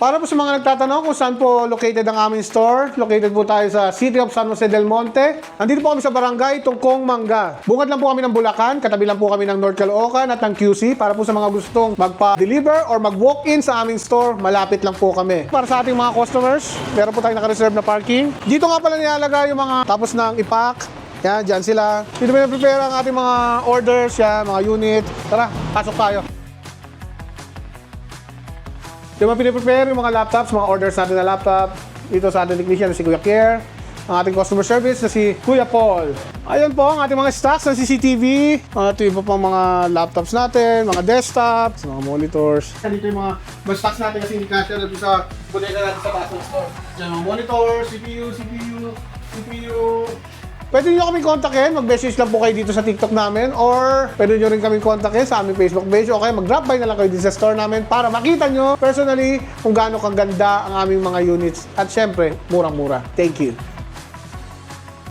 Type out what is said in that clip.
Para po sa mga nagtatanong kung saan po located ang aming store, located po tayo sa City of San Jose del Monte. Nandito po kami sa Barangay Tungkong Mangga. Bungad lang po kami ng Bulacan, katabi lang po kami ng North Caloocan at ng QC. Para po sa mga gustong magpa-deliver or mag-walk-in sa aming store, malapit lang po kami. Para sa ating mga customers, meron po tayong naka-reserve na parking. Dito nga pala nilalagay yung mga tapos ng ipack. Yan, dyan sila. Dito may prepare ang ating mga orders, yan, mga unit. Tara, pasok tayo. Yung mga piniprepare, yung mga laptops, mga orders natin na laptop. Dito sa ating technician na si Kuya Kier. Ang ating customer service na si Kuya Paul. Ayun po ang ating mga stocks ng CCTV. Ito yung pang mga laptops natin, mga desktops, mga monitors. Dito yung mga stocks natin kasi hindi kasya natin sa bodega natin sa Basel Store. Diyan mga monitor, CPU. Pwede nyo kami kontakin, mag-message lang po kayo dito sa TikTok namin or pwede nyo rin kami kontakin sa aming Facebook page o kaya mag-drop by na lang kayo dito sa store namin para makita nyo personally kung gaano kaganda ang aming mga units at syempre, murang-mura. Thank you.